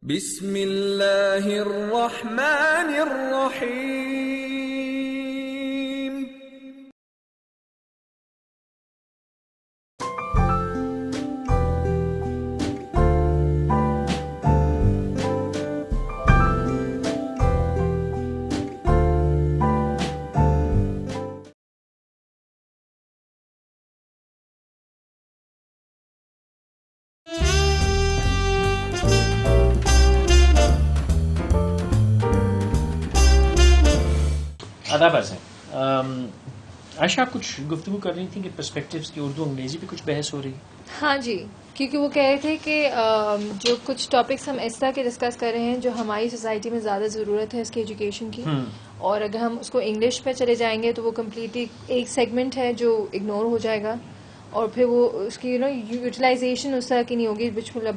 بسم اللہ الرحمن الرحیم. آداب عرض ہے. عائشہ کچھ گفتگو کر رہی تھی کہ پرسپیکٹیوز کی اردو انگریزی پہ کچھ بحث ہو رہی ہے. ہاں جی، کیونکہ وہ کہہ رہے تھے کہ جو کچھ ٹاپکس ہم اس طرح کے ڈسکس کر رہے ہیں جو ہماری سوسائٹی میں زیادہ ضرورت ہے اس کی ایجوکیشن کی، اور اگر ہم اس کو انگلش پہ چلے جائیں گے تو وہ کمپلیٹلی ایک سیگمنٹ ہے جو اگنور ہو جائے گا، اور پھر وہ اس کی یوٹیلائزیشن اس طرح کی نہیں ہوگی وچ ول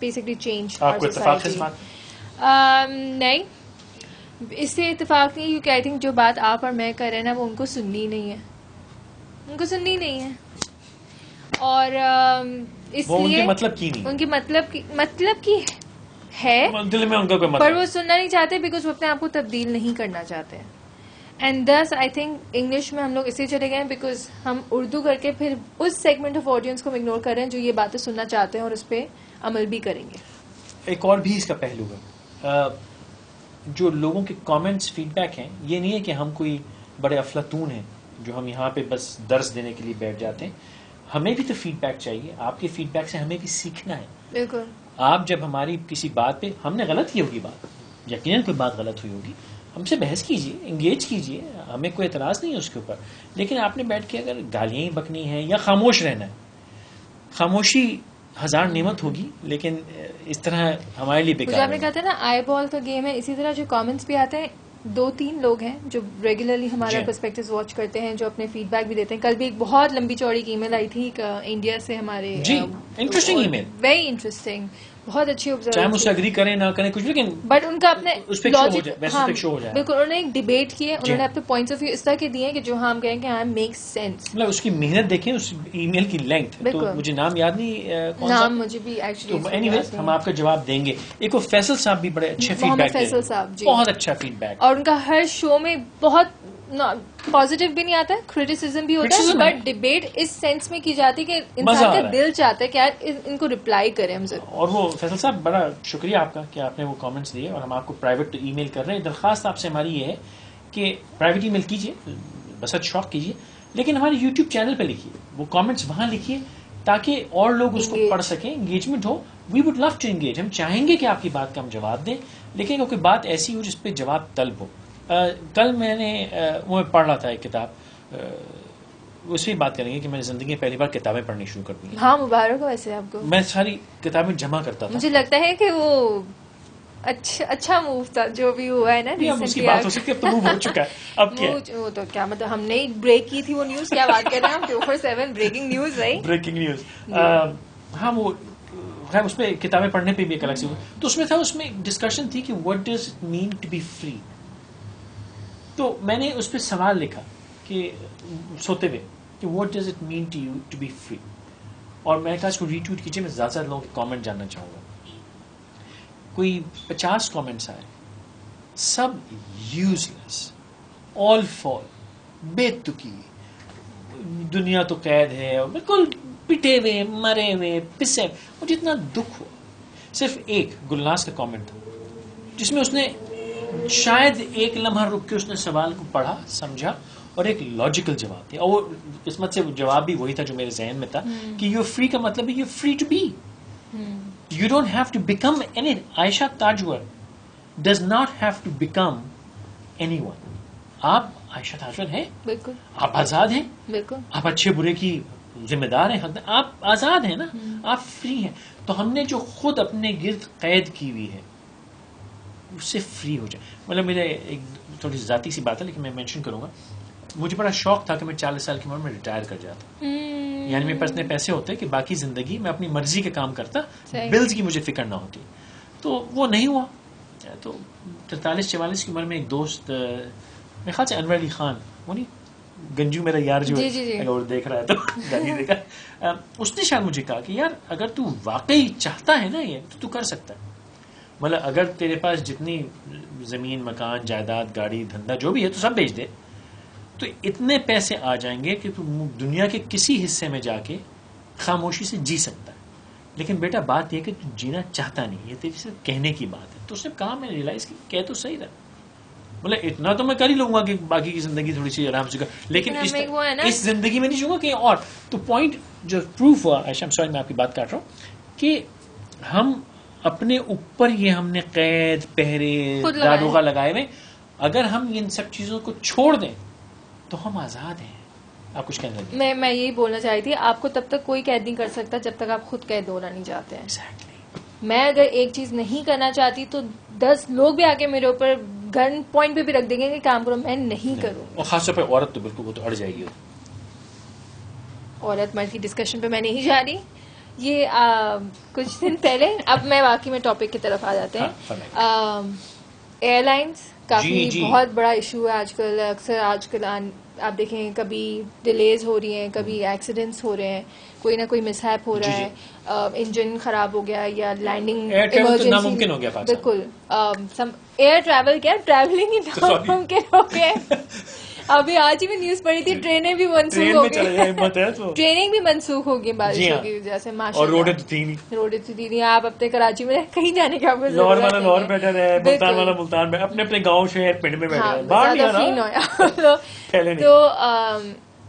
بیسکلی چینج آپ کو اتفاق ہے اس بات؟ نہیں، اس سے اتفاق نہیں، کیونکہ آئی تھنک جو بات آپ اور میں کر رہے ہیں نا وہ ان کو سننی نہیں ہے، ان کو سننی نہیں ہے، اور اس وہ ان لیے کے مطلب کی نہیں، ان کے مطلب کی ہے، دل میں ان کا کوئی پر مطلب وہ سننا نہیں چاہتے بیکاز وہ اپنے آپ کو تبدیل نہیں کرنا چاہتے. And this I think English میں ہم لوگ اس لیے چلے گئے ہیں بیکاز ہم اردو کر کے پھر اس سیگمنٹ آف آڈینس کو اگنور کر رہے ہیں جو یہ باتیں سننا چاہتے ہیں اور اس پہ عمل بھی کریں گے. ایک اور بھی اس کا پہلو ہے، جو لوگوں کے کامنٹس فیڈ بیک ہیں، یہ نہیں ہے کہ ہم کوئی بڑے افلاطون ہیں جو ہم یہاں پہ بس درس دینے کے لیے بیٹھ جاتے ہیں. ہمیں بھی تو فیڈ بیک چاہیے، آپ کے فیڈ بیک سے ہمیں بھی سیکھنا ہے. بالکل، آپ جب ہماری کسی بات پہ، ہم نے غلط کی ہوگی بات، یقیناً کوئی بات غلط ہوئی ہوگی، ہم سے بحث کیجیے، انگیج کیجیے، ہمیں کوئی اعتراض نہیں ہے اس کے اوپر. لیکن آپ نے بیٹھ کے اگر گالیاں ہی بکنی ہیں یا خاموش رہنا ہے، خاموشی ہزار نعمت ہوگی لیکن اس طرح ہمارے لیے بیکار آپ نے کہا تھا نا آئی بال کا گیم ہے. اسی طرح جو کامنٹس بھی آتے ہیں، 2-3 لوگ ہیں جو ریگولرلی ہمارا پرسپیکٹیوز واچ کرتے ہیں، جو اپنے فیڈ بیک بھی دیتے ہیں. کل بھی ایک بہت لمبی چوڑی کی ای میل آئی تھی انڈیا سے ہمارے، جی انٹرسٹنگ ای میل، ویری انٹرسٹنگ، بہت اچھی چاہے آبزرویشن، ہم اس سے اگری کریں نہ کریں کچھ، لیکن بٹ ان کا اپنے اس پہ لاجک، شو ہو جائے. بالکل انہوں نے ایک ڈیبیٹ کی ہے، انہوں نے اپنے پوائنٹس آف ویو اس طرح کے دیے ہیں کہ جو ہم کہیں کہ میک سینس. مطلب اس کی محنت دیکھیں، اس ای میل کی لینتھ، تو مجھے نام یاد نہیں کون سا، نام مجھے بھی ایکچولی، تو اینی ویز ہم آپ کا جواب دیں گے. ایک وہ فیصل صاحب بھی بڑے اچھے فیڈ بیک، محمد فیصل صاحب جی، بہت اچھا فیڈ بیک، اور ان کا ہر شو میں بہت پازیٹیو بھی نہیں آتا ہے، کریٹیسزم بھی ہوتا ہے، بٹ ڈیبیٹ اس سینس میں کی جاتی ہے کہ انسان کا دل چاہتا ہے کہ یار ان کو ریپلائی کریں ہم ضرور. اور وہ فیصل صاحب بڑا شکریہ آپ کا کہ آپ نے وہ کامنٹس دیے، اور ہم آپ کو پرائیویٹ ای میل کر رہے ہیں. درخواست آپ سے ہماری یہ ہے کہ پرائیویٹ ای میل کیجیے، بسط شوق کیجیے، لیکن ہمارے یوٹیوب چینل پہ لکھیے، وہ کامنٹس وہاں لکھیے تاکہ اور لوگ اس کو پڑھ سکیں، انگیجمنٹ ہو. We would love to engage, ہم چاہیں گے کہ آپ کی بات کا ہم جواب دیں، لیکن کوئی بات ایسی ہو جس پہ جواب طلب ہو. کل میں نے وہ پڑھ رہا تھا ایک کتاب، اس پہ بات کریں گے کہ میں نے زندگی میں پہلی بار کتابیں پڑھنی شروع کر دی. ہاں مبارک ہو ویسے آپ کو. میں ساری کتابیں جمع کرتا تھا. مجھے لگتا ہے کہ وہ اچھا موو تھا جو بھی ہوا ہے نا ریسنٹلی. بات ہو سکتی ہے، اب تو موو ہو چکا ہے. اب کیا وہ تو کیا مطلب ہم نے بریک کی تھی وہ نیوز، کیا بات کر رہے ہیں ہم 247 بریکنگ نیوز ہے. Breaking news. ہاں وہ خیر اس پہ کتابیں پڑھنے پہ بھی ایک الگ سی، تو اس میں تھا، اس میں ڈسکشن تھی کہ what does it mean to be free. تو میں نے اس پہ سوال لکھا کہ سوتے ہوئے کہ what does it mean to you to be free, اور میں نے کہا اس کو ری ٹویٹ کیجیے، میں زیادہ سے زیادہ لوگوں کے کامنٹ جاننا چاہوں گا. کوئی 50 کامنٹس آئے، سب یوز لیس، آل فال، بے تکی، دنیا تو قید ہے، اور بالکل پٹے ہوئے، مرے ہوئے، پسے. مجھے اتنا دکھ ہوا. صرف ایک گلناز کا کامنٹ تھا جس میں اس نے شاید ایک لمحہ رک کے اس نے سوال کو پڑھا، سمجھا، اور ایک لاجیکل جواب دیا. اور وہ قسمت سے جواب بھی وہی تھا جو میرے ذہن میں تھا کہ یو فری کا مطلب ہے you free to be. You don't have to become any. Aisha Tajwar does not have to become anyone. آپ عائشہ تاجور ہیں، بالکل آپ آزاد ہیں، بالکل آپ اچھے برے کی ذمہ دار ہیں، آپ آزاد ہیں نا، آپ فری ہیں. تو ہم نے جو خود اپنے گرد قید کی ہوئی ہے اس سے فری ہو جائے. مطلب میرے ایک تھوڑی ذاتی سی بات ہے لیکن میں مینشن کروں گا. مجھے بڑا شوق تھا کہ میں 40 سال کی عمر میں ریٹائر کر جاتا، یعنی میرے پاس اتنے پیسے ہوتے کہ باقی زندگی میں اپنی مرضی کے کام کرتا، بلز کی مجھے فکر نہ ہوتی. تو وہ نہیں ہوا. تو 43-44 کی عمر میں ایک دوست، میرے خیال سے انور علی خان، وہ نہیں گنجو میرا یار جو اگر وہ دیکھ رہا ہے تو گالی دے گا، اس نے شاید مجھے کہا کہ یار اگر تو واقعی چاہتا ہے نا یہ تو کر سکتا ہے. مطلب اگر تیرے پاس جتنی زمین مکان جائیداد گاڑی دھندا جو بھی ہے تو سب بیچ دے تو اتنے پیسے آ جائیں گے کہ تو دنیا کے کسی حصے میں جا کے خاموشی سے جی سکتا ہے. لیکن بیٹا بات یہ کہ تو جینا چاہتا نہیں, یہ تیری صرف کہنے کی بات ہے. تو اس نے کہا میں ریئلائز کی کہہ تو صحیح رہا, مطلب اتنا تو میں کر ہی لوں گا کہ باقی کی زندگی تھوڑی سی آرام سے لیکن اس زندگی میں نہیں چاہوں گا کہیں اور. تو پوائنٹ جو پروف ہوا عائشہ سوری میں آپ کی بات کاٹ رہا ہوں کہ ہم اپنے اوپر یہ ہم نے قید پہرے داروغہ لگائے ہوئے, اگر ہم ان سب چیزوں کو چھوڑ دیں تو ہم آزاد ہیں. آپ کچھ کہنے لگے؟ میں یہی بولنا چاہی تھی, آپ کو تب تک کوئی قید نہیں کر سکتا جب تک آپ خود قید ہونا نہیں چاہتے ہیں. میں اگر ایک چیز نہیں کرنا چاہتی تو 10 لوگ بھی آ کے میرے اوپر گن پوائنٹ پہ بھی رکھ دیں گے کہ کام کرو, میں نہیں کروں. اور خاص طور پہ عورت تو بالکل وہ تو اڑ جائے گی. عورت مرد کی ڈسکشن پہ میں نہیں جا رہی. یہ کچھ دن پہلے, اب میں واقعی میں ٹاپک کی طرف آ جاتے ہیں. ایئر لائنس کافی بہت بڑا ایشو ہے آج کل. اکثر آج کل آپ دیکھیں کبھی ڈیلیز ہو رہی ہیں, کبھی ایکسیڈنٹس ہو رہے ہیں, کوئی نہ کوئی مس ہیپ ہو رہا ہے, انجن خراب ہو گیا یا لینڈنگ ناممکن ہو گیا. بالکل ایئر ٹریول کیا ٹریولنگ ہی ناممکن ہو گیا. ابھی آج ہی میں نیوز پڑھی تھی ٹرینیں بھی منسوخ ہو گئی, ٹریننگ بھی منسوخ ہو گئی بارشوں کی وجہ سے. اور روڈیں تو تھی نہیں. آپ اپنے کراچی میں کہیں جانے کا لاہور والا لاہور بیٹھا ہے, ملتان والا ملتان میں, اپنے اپنے گاؤں شہر پنڈ میں بیٹھا ہے, باہر تو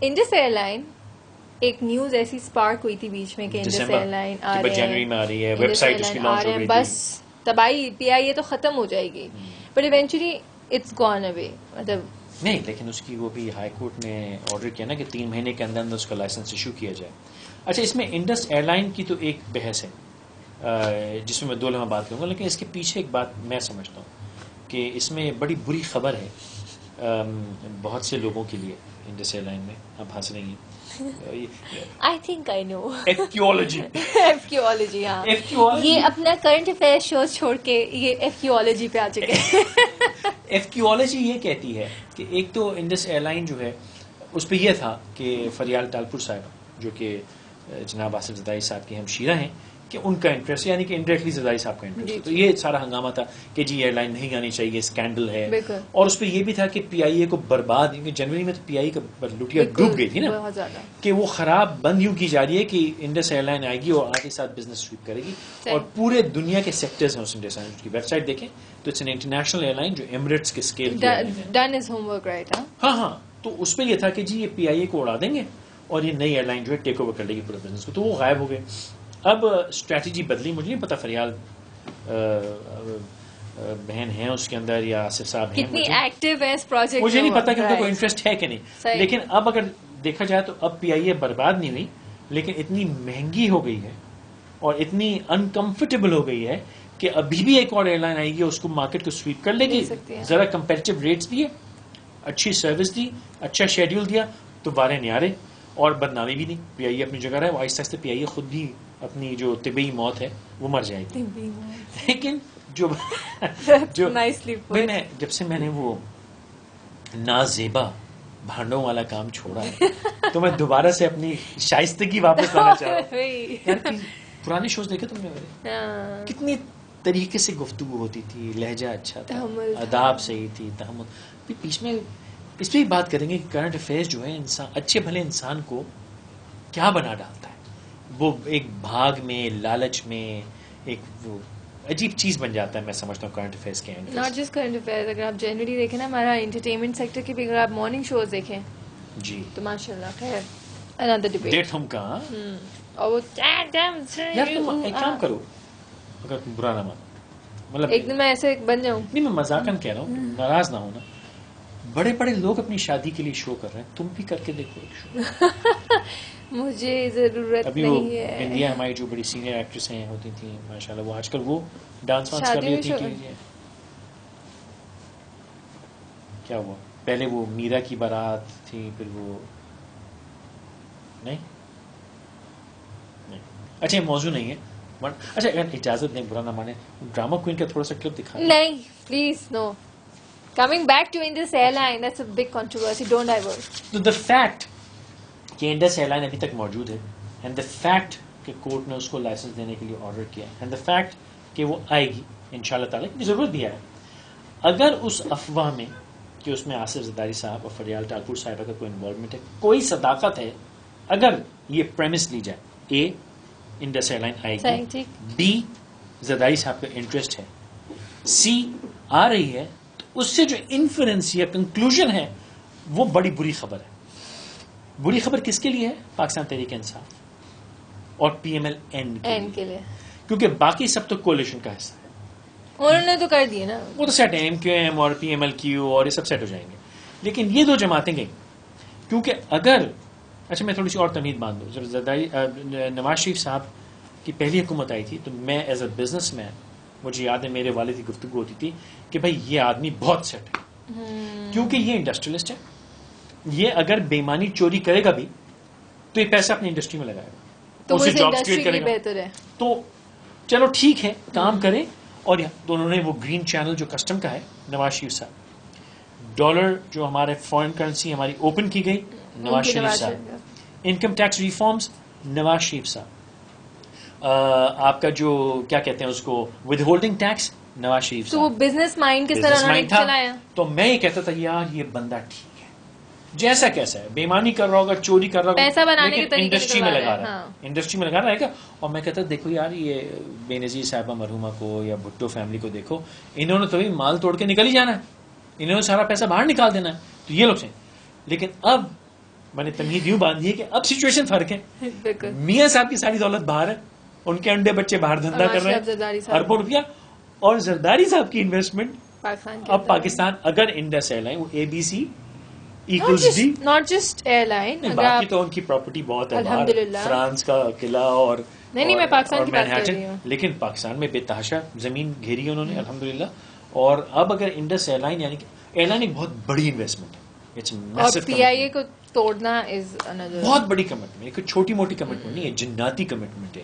انڈس ایئر لائن ایک نیوز ایسی اسپارک ہوئی تھی بیچ میں کہ انڈس ایئر لائن آ رہی ہے, بس تباہی پی آئی اے تو ختم ہو جائے گی, بٹ ایونچولی اٹس گون اوے. مطلب نہیں, لیکن اس کی وہ بھی ہائی کورٹ نے آرڈر کیا نا کہ 3 مہینے کے اندر اس کا لائسنس ایشو کیا جائے. اچھا, اس میں انڈس ایئر لائن کی تو ایک بحث ہے جس میں 2 لمحہ بات کروں گا, لیکن اس کے پیچھے ایک بات میں سمجھتا ہوں کہ اس میں بڑی بری خبر ہے بہت سے لوگوں کے لیے انڈس ایئر لائن میں. آپ ہنس رہی ہیں. I think I know. ایفکیولوجی. ہاں, یہ اپنا کرنٹ افیئر شوز چھوڑ کے یہ ایفکیولوجی پہ آ چکے ہیں. ایفکیولوجی یہ کہتی ہے کہ ایک تو انڈس ایئر لائن جو ہے اس پہ یہ تھا کہ فریال ٹالپور صاحب جو کہ جناب آصف زدائی صاحب کے ہمشیرہ ہیں کہ ان کا انٹرسٹ, یعنی کہ انڈائریکٹلی زدائی صاحب کا انٹرسٹ, تو یہ سارا ہنگامہ تھا کہ جی ایئر لائن نہیں آنی چاہیے, اسکینڈل ہے. اور اس پہ یہ بھی تھا کہ پی آئی اے کو برباد, کیونکہ جنوری میں تو پی آئی کا لٹیا ڈوب گئی تھی نا, کہ وہ خراب بند یوں کی جا رہی ہے کہ انڈس ایئر لائن آئے گی اور آگے ساتھ بزنس سویپ کرے گی, اور پورے دنیا کے سیکٹرز ہیں اس انڈس ایئر لائن کی. ویب سائٹ دیکھیں تو it's an international airline جو ایمریٹس کے scale done as homework right. ہاں, تو اس پہ یہ تھا کہ جی یہ پی آئی اے کو اڑا دیں گے اور یہ نئی ایئر لائن جو ہے ٹیک اوور کر لے گی پورے بزنس کو, تو وہ غائب ہو گئے. اب اسٹریٹجی بدلی, مجھے نہیں پتا فریال بہن ہیں اس کے اندر یا آصف صاحب ہیں, کتنی ایکٹیو ہے اس پروجیکٹ, مجھے نہیں پتا کہ ان کو کوئی انٹرسٹ ہے کہ نہیں. لیکن اب اگر دیکھا جائے تو اب پی آئی اے برباد نہیں ہوئی, لیکن اتنی مہنگی ہو گئی ہے اور اتنی انکمفرٹیبل ہو گئی ہے کہ ابھی بھی ایک اور ایئر لائن آئے گی, اس کو مارکیٹ کو سویپ کر لے گی. ذرا کمپیٹیو ریٹس دیے, اچھی سروس دی, اچھا شیڈیول دیا, تو بارے نیارے, اور بدنامی بھی نہیں. پی آئی اے اپنی جگہ رہے, وہ آہستہ آہستہ پی آئی اے خود بھی اپنی جو طبی موت ہے وہ مر جائے گی. لیکن جو جب سے میں نے وہ نازیبا بھانڈوں والا کام چھوڑا ہے تو میں دوبارہ سے اپنی شائستگی واپس لانا چاہ رہا ہوں. پرانے شوز دیکھے تم نے میرے, کتنی طریقے سے گفتگو ہوتی تھی, لہجہ اچھا تھا, آداب صحیح تھی, تحمل. بیچ میں اس پہ ہی بات کریں گے کہ کرنٹ افیئرز جو ہے انسان اچھے بھلے انسان کو کیا بنا ڈالتا ہے. وہ ایک بھاگ میں, لالچ میں, ایک وہ عجیب چیز بن جاتا ہے. میں سمجھتا ہوں کرنٹ افیئرز کے ہیں, ناٹ جسٹ کرنٹ افیئرز, اگر آپ جنرلی دیکھیں نا ہمارا انٹرٹینمنٹ سیکٹر کی بھی, اگر آپ مارننگ شوز دیکھیں جی تو ماشاء اللہ خیر another debate. ڈیٹ ہم کہاں, اور وہ یار تم ایک کام کرو, اگر تم برا نہ مان, مطلب ایک دن میں ایسے بن جاؤں. نہیں, میں مذاقاً کہہ رہا ہوں, ناراض نہ ہونا. بڑے بڑے لوگ اپنی شادی کے لیے شو کر رہے ہیں, تم بھی کر کے دیکھو ایک شو. مجھے ضرورت نہیں ہے. انڈیا ہماری جو بڑی سینئر ایکٹریس ہیں ہوتی تھیں ماشاءاللہ, وہ آج کل وہ ڈانس وانس کر رہی تھی. کیا ہوا, پہلے وہ میرا کی بارات تھی, پھر وہ نہیں. اچھا یہ موضوع نہیں ہے. اچھا اگر اجازت دیں, برا نہ مانے, ڈرامہ کوئین کا تھوڑا سا کلپ دکھا. نہیں please no. Coming back to Indus Airline, that's a big controversy. Don't divert. So the fact کہ انڈس ایئر لائن ابھی تک موجود ہے, اینڈ دا فیکٹ کہ کورٹ نے اس کو لائسنس دینے کے لیے آرڈر کیا, اینڈ دا فیکٹ کہ وہ آئے گی, انشاءاللہ تعالیٰ کی ضرورت بھی ہے. اگر اس افواہ میں کہ اس میں آصف زرداری صاحب اور فریال ٹھاکر صاحبہ کا کوئی انوالومنٹ ہے, کوئی صداقت ہے, اگر یہ پریمس لی جائے, اے انڈس ایئر لائن آئے گی, بی زرداری صاحب کا انٹرسٹ ہے, سی آ رہی ہے, تو اس سے جو انفرنس یا کنکلوژن ہے وہ بڑی بری خبر ہے. بری خبر کس کے لیے ہے؟ پاکستان تحریک انصاف اور پی ایم ایل این کے لیے, کیونکہ باقی سب تو کولیشن کا حصہ ہے. انہوں نے تو کر دیے نا, وہ تو سیٹ ہے, ایم کیو ایم اور پی ایم ایل کیو اور یہ سب سیٹ ہو جائیں گے. لیکن یہ دو جماعتیں گئیں, کیونکہ اگر اچھا میں تھوڑی سی اور تمہید باندھ دوں, جب زرداری نواز شریف صاحب کی پہلی حکومت آئی تھی تو میں ایز اے بزنس مین, مجھے یاد ہے میرے والد کی گفتگو ہوتی تھی کہ بھائی یہ آدمی بہت سیٹ ہے, کیونکہ یہ انڈسٹریلسٹ ہے, یہ اگر بےمانی چوری کرے گا بھی تو یہ پیسہ اپنی انڈسٹری میں لگائے گا, تو اسے وہ جابس انڈسٹری کریٹ کے کرے لیے گا. بہتر ہے. تو چلو ٹھیک ہے, کام کرے. اور تو انہوں نے وہ گرین چینل جو کسٹم کا ہے نواز شریف صاحب, ڈالر جو ہمارے فارن کرنسی ہماری اوپن کی گئی نواز شریف صاحب, income tax reforms Nawaz Sharif صاحب, آپ کا جو کیا کہتے ہیں اس کو with holding tax Nawaz Sharif تو وہ صاحب. بزنس مائنڈ کس طرح انہوں نے چلایا. تو میں یہ کہتا تھا یار یہ بندہ ٹھیک ہے, جیسا کیسا ہے, بےمانی کر رہا ہوگا, چوری کر رہا ہوگا, پیسہ بنانے کے طریقے انڈسٹری میں لگا رہا ہاں. ہے, انڈسٹری میں لگا رہا ہے. اور میں کہتا دیکھو یار یہ بے نظیر صاحبہ مرحومہ کو یا بھٹو فیملی کو دیکھو, انہوں نے تو بھی مال توڑ کے نکل ہی جانا ہے, انہوں نے سارا پیسہ باہر نکال دینا ہے, تو یہ لوگ سے. لیکن اب میں نے تمہید یوں باندھی ہے کہ اب سچویشن فرق ہے. میاں صاحب کی ساری دولت باہر ہے, ان کے انڈے بچے باہر دھندا کر رہے ہیں اربوں روپیہ, اور زرداری صاحب کی انویسٹمنٹ اب پاکستان اگر انڈس ایئر لائن وہ A B C not just air line, باقی تو ان کی پراپرٹی بہت ہے, الحمدللہ فرانس کا قلعہ اور نہیں میں پاکستان کی بات کر رہی ہوں, لیکن پاکستان میں بے تحاشا زمین گھیری ہے انہوں نے الحمدللہ. اور اب اگر انڈس ایئر لائن یعنی کہ ایئر لائن ایک بہت بڑی انویسٹمنٹ ہے, اور پی آئی اے کو توڑنا از another بہت بڑی کمٹمنٹ, ایک چھوٹی موٹی کمٹمنٹ نہیں ہے, جناتی کمٹمنٹ ہے.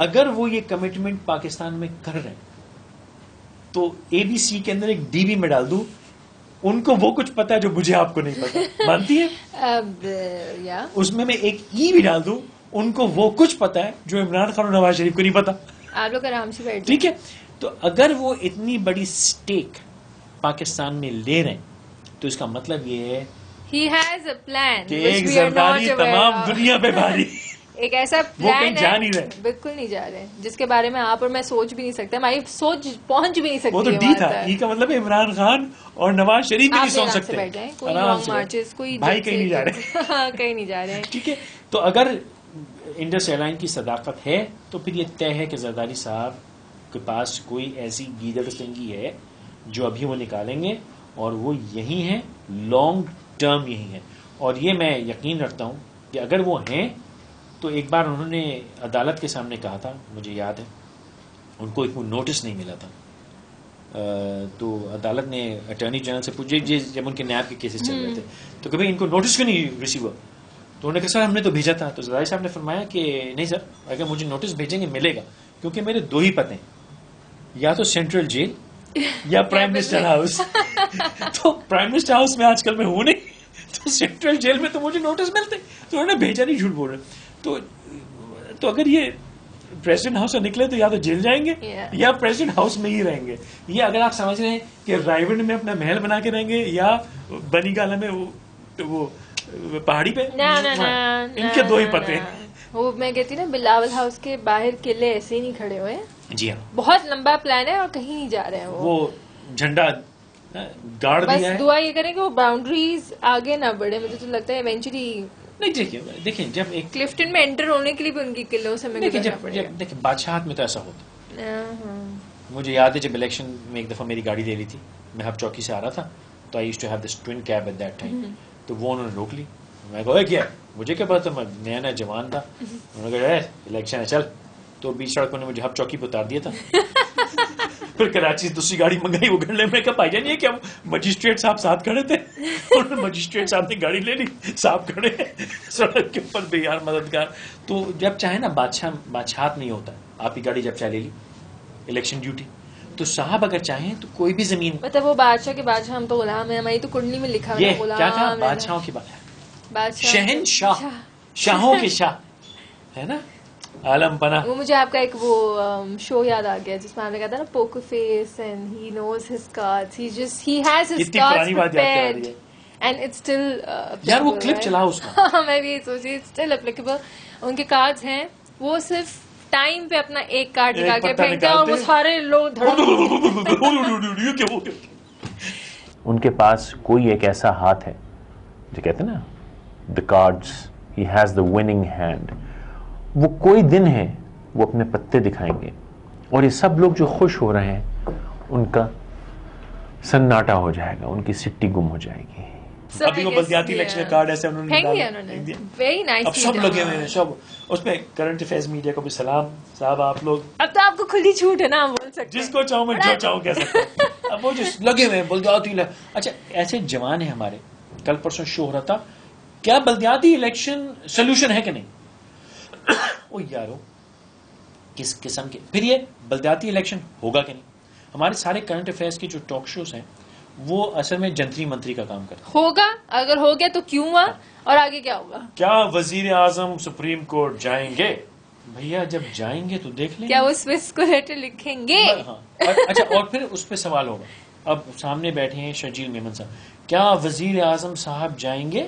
اگر وہ یہ کمٹمنٹ پاکستان میں کر رہے ہیں تو اے بی سی کے اندر ایک ڈی بی میں ڈال دوں, ان کو وہ کچھ پتا ہے جو مجھے آپ کو نہیں پتا, مانتی ہے؟ اس میں ایک ای بھی ڈال دوں, ان کو وہ کچھ پتا ہے جو عمران خان اور نواز شریف کو نہیں پتا. آپ لوگ آرام سے بیٹھ, ٹھیک ہے. تو اگر وہ اتنی بڑی سٹیک پاکستان میں لے رہے ہیں تو اس کا مطلب یہ ہے he has a plan کہ which ایک we are not Zardari aware تمام of. دنیا پہ بھاری, ایک ایسا وہ کہیں پلان جا ہے نہیں رہے, بالکل نہیں جا رہے, جس کے بارے میں آپ اور میں سوچ بھی نہیں سکتے, ہماری سوچ پہنچ بھی نہیں سکتی. وہ تو ڈی تھا, ای کا مطلب ہے عمران خان اور نواز شریف بھی نہیں سوچ سکتے. آرام سے بھائی کہیں نہیں جا رہے, کہیں نہیں جا رہے. ٹھیک ہے. تو اگر انڈس ایئر لائن کی صداقت ہے تو پھر یہ طے ہے کہ زرداری صاحب کے پاس کوئی ایسی گیدڑ سنگی ہے جو ابھی وہ نکالیں گے, اور وہ یہی ہیں, لانگ ٹرم یہی ہیں. اور یہ میں یقین رکھتا ہوں کہ اگر وہ ہیں تو ایک بار انہوں نے عدالت کے سامنے کہا تھا, مجھے یاد ہے, ان کو ایک نوٹس نہیں ملا تھا, تو عدالت نے اٹارنی جنرل سے پوچھا جب ان کے نیب کے کیسز چل رہے تھے تو کہ بھائی ان کو نوٹس کیوں نہیں ریسیو ہوا, تو انہوں نے کہا سر ہم نے تو بھیجا تھا. تو زرداری صاحب نے فرمایا کہ نہیں سر, اگر مجھے نوٹس بھیجیں گے ملے گا, کیونکہ میرے دو ہی پتے ہیں, یا تو سینٹرل جیل یا پرائم منسٹر ہاؤس. تو پرائم منسٹر ہاؤس میں آج کل میں ہوں نہیں, تو سینٹرل جیل میں تو مجھے نوٹس ملتے, تو انہوں نے بھیجا نہیں, جھوٹ بول رہے. تو اگر یہ پریزیڈنٹ ہاؤس سے نکلے تو یا تو جیل جائیں گے یا پریزیڈنٹ ہاؤس میں ہی رہیں گے. یہ اگر آپ سمجھ رہے ہیں کہ رائے گنج میں اپنا محل بنا کے رہیں گے یا بنی گالا میں وہ پہاڑی پہ, ان کے دو ہی پتے ہیں. وہ میں کہتی نا بلاول ہاؤس کے باہر قلعے ایسے ہی نہیں کھڑے ہوئے, جی ہاں, بہت لمبا پلان ہے اور کہیں نہیں جا رہے ہیں. وہ جھنڈا گاڑ دیا ہے, بس دعا یہ کریں کہ وہ باؤنڈریز آگے نہ بڑھے. مجھے تو لگتا ہے ایونچولی نہیں. دیکھیں جب ایک کلفٹن میں انٹر ہونے کے لیے بھی ان کی قلعوں سے دیکھیں بادشاہت میں تو ایسا ہوتا. مجھے یاد ہے جب الیکشن میں ایک دفعہ میری گاڑی لے لی تھی, میں ہب چوکی سے آ رہا تھا, تو I used to have this twin cab at that time. تو وہ انہوں نے روک لی, میں کہا کیا, مجھے کیا پتا, میں نیا نیا جوان تھا. انہوں نے کہا الیکشن ہے چل, تو بیچ سڑک نے مجھے ہب چوکی پہ اتار دیا تھا. پھر کراچی سے دوسری گاڑی منگائی, وہ گھر لے. میں کہا بھائی جان یہ کیا, مجسٹریٹ صاحب ساتھ کھڑے تھے, مجسٹریٹ صاحب نے گاڑی لے لی, صاحب کھڑے سڑک کے اوپر بھی یار مددگار. تو جب چاہے نا بادشاہت نہیں ہوتا, آپ کی گاڑی جب چاہے لے لی, الیکشن ڈیوٹی, تو صاحب اگر چاہیں تو کوئی بھی زمین, مطلب وہ بادشاہ کے بادشاہ, ہم تو غلام ہیں, ہماری تو کنڈلی میں لکھا ہے غلام. کیا کہا, بادشاہوں کی بات, شہنشاہ, شاہوں کے شاہ ہے نا. عالم پناہ. وہ مجھے آپ کا ایک وہ شو یاد آ گیا جس میں آپ نے کہا تھا نا poker face and he knows his cards, he has his cards prepared and it's still یار وہ کلپ چلاؤ اس کا. میں بھی سوچی اٹس اسٹل اپلیکیبل. ان کے کارڈز ہیں, وہ صرف ٹائم پہ اپنا ایک کارڈ نکال کے پھینکتے ہیں اور وہ سارے لوگ ان کے پاس کوئی ایک ایسا ہاتھ ہے جو کہتے ہیں نا the cards, he has the winning hand. وہ کوئی دن ہے وہ اپنے پتے دکھائیں گے اور یہ سب لوگ جو خوش ہو رہے ہیں ان کا سناٹا ہو جائے گا, ان کی سٹی گم ہو جائے گی. ابھی وہ بلدیاتی الیکشن کا کارڈ ایسے انہوں نے ویری نائس, اب سب لگے ہوئے ہیں سب اس میں. کرنٹ افیئرز میڈیا کو بھی سلام صاحب, آپ لوگ اب تو آپ کو کھلی چھوٹ ہے نا, بول سکتے جس کو چاہوں میں جو چاہوں کہہ سکتا ہوں. اب وہ جو لگے ہوئے ہیں بلدیاتی. اچھا ایسے جوان ہیں ہمارے, کل پرسوں شو ہو رہا تھا, کیا بلدیاتی الیکشن سولوشن ہے کہ نہیں؟ او یارو کس قسم کے. پھر یہ بلدیاتی الیکشن ہوگا کہ نہیں؟ ہمارے سارے کرنٹ افیئرز کی جو ٹاک شوز ہیں وہ اصل میں جنتری منتری کا کام کرتے ہیں. ہوگا, اگر ہو گیا تو کیوں ہوا اور آگے کیا ہوگا. کیا وزیر اعظم سپریم کورٹ جائیں گے؟ بھیا جب جائیں گے تو دیکھ لیں. کیا وہ سوئس کو لیٹر لکھیں گے؟ ہاں. اچھا اور پھر اس پہ سوال ہوگا. اب سامنے بیٹھے ہیں شرجیل میمن صاحب, کیا وزیر اعظم صاحب جائیں گے؟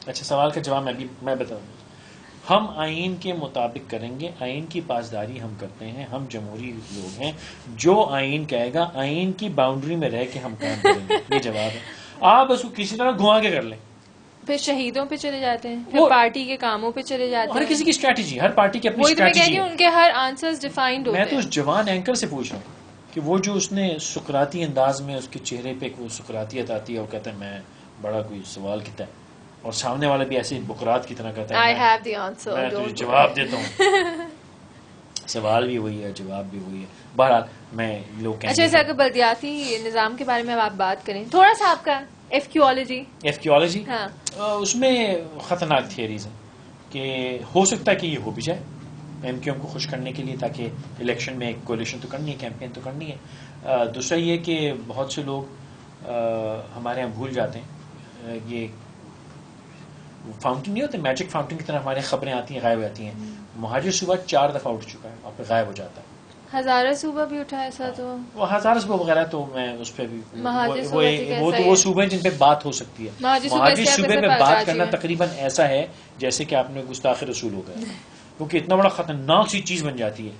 اچھا سوال کا جواب میں بتاؤں گا. ہم آئین کے مطابق کریں گے, آئین کی پاسداری ہم کرتے ہیں, ہم جمہوری لوگ ہیں, جو آئین کہے گا آئین کی باؤنڈری میں رہ کے ہم کام کریں گے. یہ جواب ہے. آپ اس کو کسی طرح گھما کے کر لیں. پھر شہیدوں پہ چلے جاتے ہیں, پھر پارٹی کے کاموں پہ چلے جاتے ہیں. ہر کسی کی اسٹریٹجی, ہر پارٹی کی اپنی وہی تو میں کہہ اسٹریٹجی رہی ہے. ہوں, ان کے ہر آنسرز ڈیفائنڈ ہوتے میں ہیں. تو اس جوان اینکر سے پوچھ رہا ہوں کہ وہ جو اس نے سقراطی انداز میں اس کے چہرے پہ وہ سقراطیت آتی ہے, وہ کہتا ہے میں بڑا کوئی سوال کیتا ہے, اور سامنے والا بھی ایسے بکرات کی طرح کہتا I ہے have the answer, میں don't تجھے جواب دیتا ہوں. سوال بھی وہی ہے, جواب بھی وہی ہے. بہرحال میں لوگ اچھا ایسا اگر بلدیاتی نظام کے بارے میں اب آپ بات کریں تھوڑا سا, آپ کا ایفکیولوجی, ہاں اس میں خطرناک تھیوریز ہیں کہ ہو سکتا ہے کہ یہ ہو بھی جائے ایم کیو ایم کو خوش کرنے کے لیے, تاکہ الیکشن میں ایک کولیشن تو کرنی ہے, کیمپین تو کرنی ہے. دوسرا یہ کہ بہت سے لوگ ہمارے یہاں بھول جاتے ہیں, یہ فاؤنٹین نہیں ہوتے, میجک فاؤنٹین کی طرح ہمارے خبریں آتی ہیں غائب ہو جاتی ہیں. مہاجر صوبہ 4 دفعہ اٹھ چکا ہے اور پھر غائب ہو جاتا ہے. ہزارہ صوبہ بھی اٹھا ایسا, تو وہ ہزارہ صوبہ وغیرہ تو میں اس پہ بھی وہ صوبے جن پہ بات ہو سکتی ہے. مہاجر صوبے پہ بات کرنا تقریباً ایسا ہے جیسے کہ آپ نے گستاخ رسول ہو گیا, کیونکہ اتنا بڑا خطرناک سی چیز بن جاتی ہے.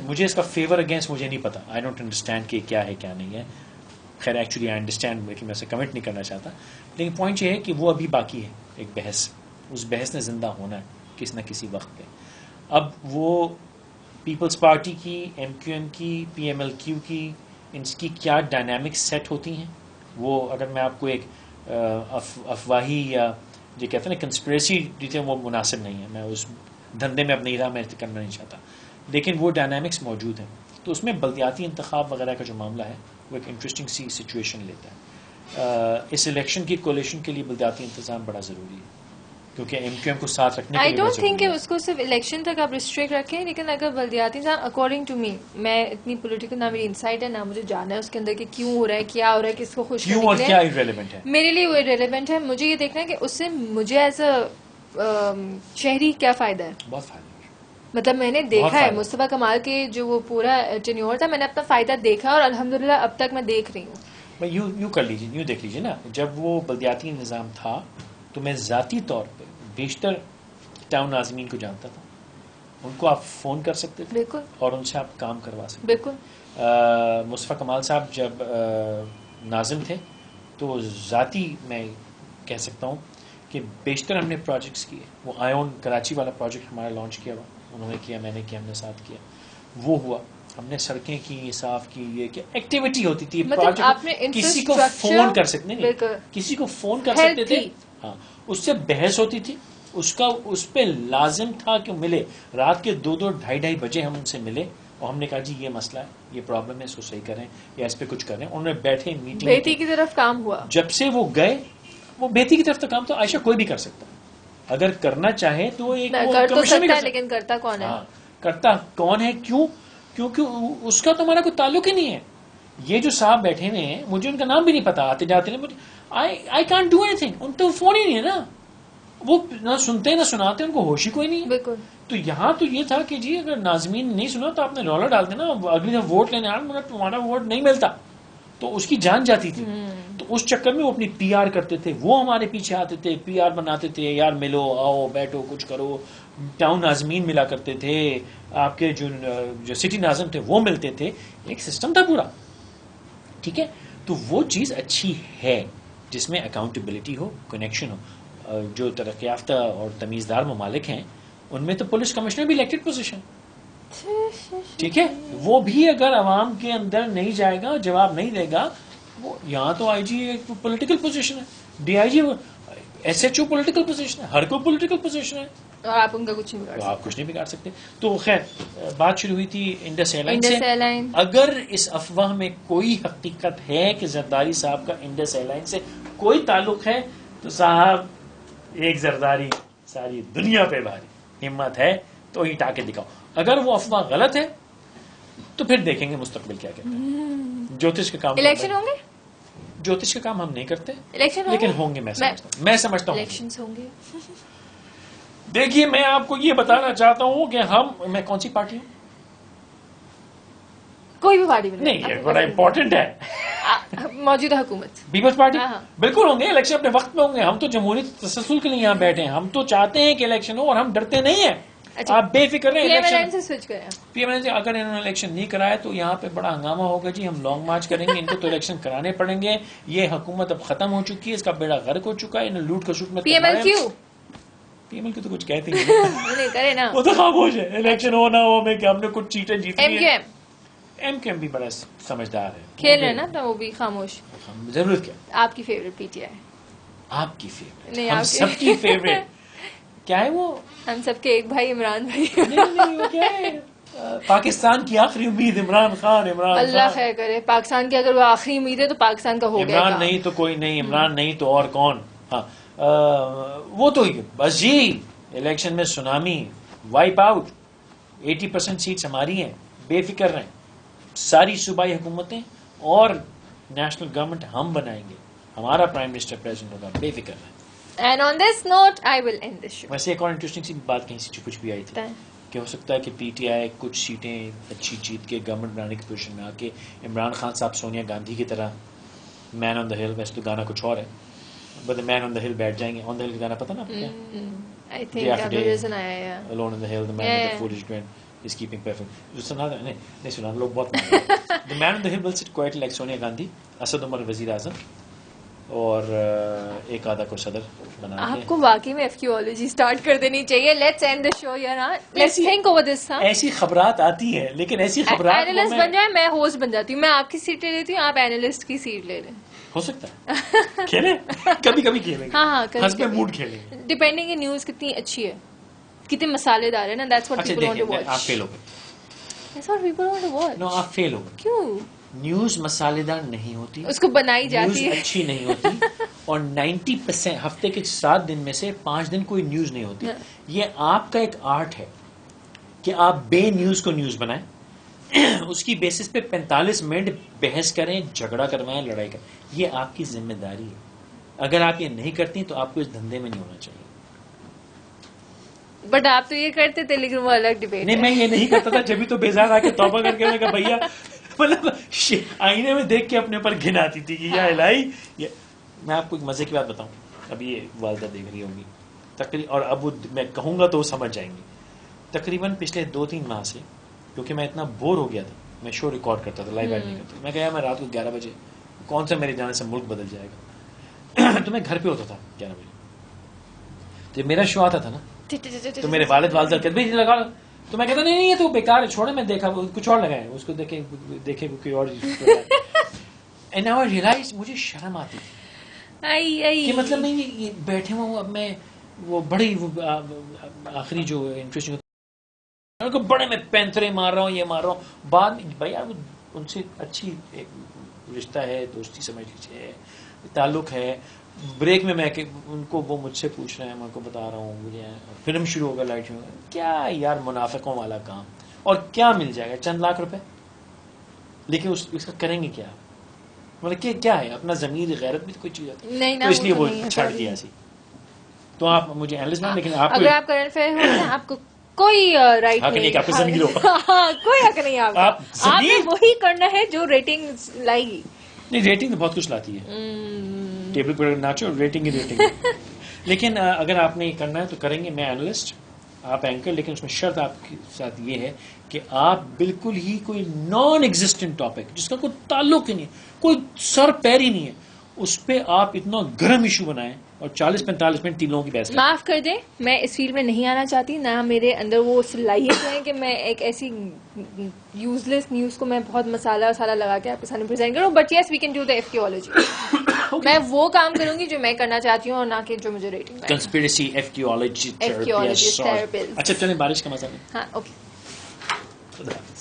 مجھے اس کا فیور اگینسٹ مجھے نہیں پتا, آئی ڈونٹ انڈرسٹینڈ کہ کیا ہے کیا نہیں ہے. خیر ایکچولی آئی انڈرسٹینڈ, لیکن میں اسے کمنٹ نہیں کرنا چاہتا. لیکن پوائنٹ یہ ہے کہ وہ ابھی باقی ہے ایک بحث, اس بحث نے زندہ ہونا ہے کسی نہ کسی وقت پہ. اب وہ پیپلز پارٹی کی, ایم کیو ایم کی, پی ایم ایل کیو کی, ان کی کیا ڈائنامکس سیٹ ہوتی ہیں, وہ اگر میں آپ کو ایک افواہی یا جو کہتے ہیں نا کنسپریسی دیتے ہیں, وہ مناسب نہیں ہے. میں اس دھندے میں اپنی راہ میں کرنا نہیں چاہتا, لیکن وہ ڈائنامکس موجود ہیں. تو اس میں بلدیاتی انتخاب وغیرہ کا جو معاملہ ہے وہ ایک انٹرسٹنگ سی سچویشن لیتا ہے. اس الیکشن کی کولیشن کے لیے بلدیاتی انتظام بڑا ضروری ہے, کیونکہ ایم کیو ایم کو ساتھ رکھنے کے لیے. آئی ڈونٹ تھنک کہ اس کو صرف الیکشن تک آپ ریسٹرکٹ رکھیں, لیکن اگر بلدیاتی نظام اکارڈنگ ٹو می, میں اتنی پولیٹیکل نہ میری انسائٹ ہے نہ مجھے جانا ہے اس کے اندر کہ کیوں ہو رہا ہے, کیا ہو رہا ہے, کس کو خوش کیوں اور کیا irrelevant ہے, میرے لیے وہ irrelevant ہے. مجھے یہ دیکھنا ہے کہ اس سے مجھے ایز اے شہری کیا فائدہ ہے. بہت فائدہ. مطلب میں نے دیکھا ہے مصطفیٰ کمال کے جو وہ پورا ٹینیور تھا, میں نے اپنا فائدہ دیکھا اور الحمدللہ اب تک میں دیکھ رہی ہوں. یوں کر لیجیے, یوں دیکھ لیجیے نا, جب وہ بلدیاتی نظام تھا تو میں ذاتی طور پہ بیشتر ٹاؤن ناظمین کو جانتا تھا. ان کو آپ فون کر سکتے تھے بالکل, اور ان سے آپ کام کروا سکتے. بالکل. مصطفیٰ کمال صاحب جب ناظم تھے تو ذاتی میں کہہ سکتا ہوں کہ بیشتر ہم نے پروجیکٹس کیے. وہ آئیون کراچی والا پروجیکٹ ہمارا لانچ کیا ہوا, انہوں نے کیا, میں نے کیا, ہم نے ساتھ کیا, وہ ہوا. ہم نے سڑکیں کی, صاف کی, یہ کیا ایکٹیویٹی ہوتی تھی. کسی کو فون کر سکتے نہیں, کسی کو فون کر سکتے تھے, ہاں اس سے بحث ہوتی تھی. اس پہ لازم تھا کہ ملے, رات کے 2 2 بجے ہم ان سے ملے اور ہم نے کہا جی یہ مسئلہ ہے, یہ پرابلم ہے, اس کو صحیح کریں یا اس پہ کچھ کریں. انہوں نے بیٹھے میٹنگ, بیٹی کی طرف کام ہوا. جب سے وہ گئے, وہ بیٹی کی طرف تو کام تو عائشہ کوئی بھی کر سکتا ہے اگر کرنا چاہے تو. ایک لیکن کرتا کون ہے, کرتا کون ہے, کیوں, کیونکہ اس کا تو ہمارا کوئی تعلق ہی نہیں ہے. یہ جو صاحب بیٹھے ہوئے ہیں مجھے ان کا نام بھی نہیں پتا, آتے جاتے ہیں, آئی کانٹ ڈو اینی تھنگ. ان تو فون ہی نہیں ہے نا, وہ نہ سنتے نہ سناتے، ان کو ہوش ہی کوئی نہیں ہے. بالکل. تو یہاں تو یہ تھا کہ جی اگر ناظمین نے نہیں سنا تو آپ نے رولا ڈال دینا، اگلی دفعہ ووٹ لینے آنا، مگر تمہارا ووٹ نہیں ملتا تو اس کی جان جاتی تھی. تو اس چکر میں وہ اپنی پی آر کرتے تھے، وہ ہمارے پیچھے آتے تھے، پی آر بناتے تھے، یار ملو، آؤ بیٹھو کچھ کرو. ٹاؤن ناظمین ملا کرتے تھے، آپ کے جو سٹی ناظم تھے وہ ملتے تھے، ایک سسٹم تھا پورا. ٹھیک ہے، تو وہ چیز اچھی ہے جس میں اکاؤنٹیبلٹی ہو، کنیکشن ہو. جو ترقی یافتہ اور تمیزدار ممالک ہیں ان میں تو پولیس کمشنر بھی الیکٹڈ پوزیشن. ٹھیک ہے، وہ بھی اگر عوام کے اندر نہیں جائے گا، جواب نہیں دے گا. وہ یہاں تو آئی جی ایک پولیٹیکل پوزیشن ہے، D I G S H O political position ہے، ہر کوئی پولیٹیکل پوزیشن ہے، اور آپ ان کا کچھ نہیں بگاڑ تو آپ کچھ نہیں بگاڑ سکتے. تو خیر بات شروع ہوئی تھی انڈس ایئر لائن سے. Indus air line. اگر اس افواہ میں کوئی حقیقت ہے کہ زرداری صاحب کا انڈس ایئر لائن سے کوئی تعلق ہے تو صاحب ایک زرداری ساری دنیا پہ بھاری، ہمت ہے تو ہی ٹاکے دکھاؤ. اگر وہ افواہ غلط ہے تو پھر دیکھیں گے مستقبل کیا کہتا ہے. جوتش کا کام الیکشن ہوں گے، جوتش کا کام ہم نہیں کرتے، الیکشن لیکن ہوں گے. میں سمجھتا ہوں الیکشنز ہوں گے. دیکھیے میں آپ کو یہ بتانا چاہتا ہوں کہ میں کون سی پارٹی ہوں، کوئی بھی پارٹی نہیں یہ بڑا امپورٹنٹ ہے. موجودہ حکومت پیپلز پارٹی ہاں. بالکل ہوں گے، الیکشن اپنے وقت میں ہوں گے. ہم تو جمہوری تسلسل کے لیے یہاں بیٹھے ہیں، ہم تو چاہتے ہیں کہ الیکشن ہو اور ہم ڈرتے نہیں ہیں. آپ بے فکر رہیں. پی ایم ایل این سے سوئچ کریں. پی ایم ایل این اگر انہوں نے الیکشن نہیں کرایا تو یہاں پہ بڑا ہنگامہ ہوگا جی، ہم لانگ مارچ کریں گے، ان کو تو الیکشن کرانے پڑیں گے. یہ حکومت اب ختم ہو چکی ہے، اس کا بیڑا غرق ہو چکا ہے، انہیں لوٹ کھسوٹ میں. پی ایم ایل کیوں پی ایم ایل کی تو کچھ کہتے ہیں نہیں کرے نا، وہ تو خاموش ہے. الیکشن ہو نہ ہو میں کہ ہم نے کچھ چیٹیں جیتی ایم کیو ایم ایم کے ایم بھی بڑا سمجھدار ہے، کھیل رہے نا اپنا، وہ بھی خاموش. ضرورت کیا. آپ کی فیوریٹ پی ٹی آئی؟ آپ کی فیوریٹ، نہیں، ہم آپ سب کی فیوریٹ کیا ہے وہ؟ ہم سب کے ایک بھائی عمران بھائی. نہیں وہ کیا ہے، پاکستان کی آخری امید عمران خان. اللہ خیر کرے. پاکستان کی اگر وہ آخری امید ہے تو پاکستان کا ہو گیا. عمران نہیں تو کوئی نہیں، عمران نہیں تو اور کون. ہاں وہ تو بس جی الیکشن میں سونامی، وائپ آؤٹ. 80% سیٹس ہماری ہیں، بے فکر رہیں. ساری صوبائی حکومتیں اور نیشنل گورنمنٹ ہم بنائیں گے، ہمارا پرائم منسٹر پریزیڈنٹ ہوگا، بے فکر رہیں. And on this note, I will end this show. ویسے ایک اور انٹرسٹنگ سی بات کہیں سے کچھ بھی آئی تھی کہ ہو سکتا ہے کہ پی ٹی آئی کچھ سیٹیں اچھی جیت کے گورنمنٹ بنانے کی پوزیشن میں آ کے عمران خان صاحب سونیا گاندھی کی طرح مین آن دا ہل، ویسے تو گانا کچھ اور ہے، بٹ مین آن دا ہل بیٹھ جائیں گے. آن دا ہل کا گانا پتہ نا آپ کو کیا؟ I think I've listened. Yeah. Alone in the hill, the man with the foolish grin is keeping perfect. جو سنا نہیں سنا لوگ بہت The man on the hill will sit quietly like Sonia Gandhi, Asad Umar وزیر اعظم، اور ایک آدھا کو صدر بنا کے. آپ کو واقعی میں ایفکیولوجی سٹارٹ کر دینی چاہیے. لیٹس اینڈ دی شو یار. Let's think over this. ایسی خبرات آتی ہیں لیکن ایسی خبرات اینالسٹ بن جائے، میں ہوسٹ بن جاتی ہوں. میں آپ کی سیٹ لے لیتی ہوں، آپ اینالسٹ کی سیٹ لے لیں. ہو سکتا ہے کھیلیں، کبھی کبھی کھیلیں گے. ہاں ہنسپے موڈ کھیلیں گے. ڈپینڈنگ کہ نیوز کتنی اچھی ہے، کتنے مسالے دار ہے نا. That's what people want to watch. آپ فیل ہو گئے. That's what people want to watch. No آپ فیل ہو گئے. کیوں؟ نیوز مسالے دار نہیں ہوتی، اس کو بنائی جاتی ہے، نیوز اچھی نہیں ہوتی. اور 90% ہفتے کے 7 دن میں سے 5 دن کوئی نیوز نہیں ہوتی. یہ آپ کا ایک آرٹ ہے کہ آپ بے نیوز کو نیوز بنائیں، اس کی بیسس پہ 45 منٹ بحث کریں، جھگڑا کروائیں، لڑائی کریں. یہ آپ کی ذمہ داری ہے. اگر آپ یہ نہیں کرتی تو آپ کو اس دھندے میں نہیں ہونا چاہیے. بٹ آپ تو یہ کرتے تھے، لیکن وہ الگ ڈبیٹ. نہیں میں یہ نہیں کرتا تھا، جبھی تو بیزار آ کے توبہ کر کے میں کہا بھیا، مطلب آئینے میں دیکھ کے اپنے اوپر گھن آتی تھی کہ یا الہی. میں آپ کو ایک مزے کی بات بتاؤں، ابھی یہ والدہ دیکھ رہی ہوں گی اور اب میں کہوں گا تو وہ سمجھ جائیں گی. تقریباً پچھلے 2-3 ماہ سے کیونکہ میں اتنا بور ہو گیا تھا، میں شو ریکارڈ کرتا تھا، لائیو ایڈ نہیں کرتا. میں کہا میں رات کو 11 بجے کون سا میرے جانے سے ملک بدل جائے گا. تو میں گھر پہ ہوتا تھا 11 بجے. جب میرا شو آتا تھا نا تو میرے والد والدہ کہتے بھی لگا، تو میں کہتا نہیں یہ تو بیکار ہے، چھوڑے. میں دیکھا کچھ اور لگائے، اس کو دیکھے کوئی اور. اینڈ ناؤ آئی ریئلائز مجھے شرم آتی کہ مطلب میں یہ بیٹھے ہوں. اب میں وہ بڑی آخری جو انٹرسٹنگ بڑے میں پینترے مار رہا ہوں، یہ مار رہا ہوں. بعد میں بھائی یار ان سے اچھی ایک رشتہ ہے، دوستی سمجھ لیجیے، تعلق ہے. بریک میں ان کو وہ مجھ سے پوچھ رہے ہیں، میں ان کو بتا رہا ہوں مجھے فلم شروع ہوگا، لائٹ شروع ہوگا. کیا یار منافقوں والا کام. اور کیا مل جائے گا؟ چند لاکھ روپے. لیکن اس کا کریں گے کیا؟ مطلب کہ کیا ہے اپنا ضمیر غیرت بھی کوئی چیز آتی ہے، تو اس لیے وہ چھڑ دیا سی. تو آپ مجھے اینالسٹ بنائیں، لیکن آپ اگر آپ کرنٹ افیئر ہوتے ہیں آپ کو کوئی رائٹ حق نہیں کہ آپ کو زمین ہو. کوئی حق نہیں آپ آپ آپ نے وہی کرنا ہے جو ریٹنگ لائے گی. نہیں، ریٹنگ تو بہت کچھ لاتی ہے، ٹیبل پر ناچو ریٹنگ ہی ریٹنگ. لیکن اگر آپ نے یہ کرنا ہے تو کریں گے. میں اینالسٹ، آپ اینکر، لیکن اس میں شرط آپ کے ساتھ یہ ہے کہ آپ بالکل ہی کوئی نان ایگزسٹنٹ ٹاپک جس کا کوئی تعلق ہی نہیں ہے، کوئی سر پیر ہی نہیں ہے، اس پہ آپ اتنا گرم ایشو بنائیں اور 40-45 منٹ 3 لوگوں کی بحث کریں. معاف کر دیں، میں اس فیلڈ میں نہیں آنا چاہتی، نہ میرے اندر وہ صلاحیت ہے کہ میں ایک ایسی یوز لیس نیوز کو میں بہت مسالہ وسالہ لگا کے آپ کے سامنے پریزنٹ کروں. But yes we can do the FQology. میں وہ کام کروں گی جو میں کرنا چاہتی ہوں اور نہ کہ جو مجھے rating. Conspiracy, FQology، FQology therapist. اچھا چلیں بارش کا مزہ لیں. ہاں اوکے. خدا حافظ.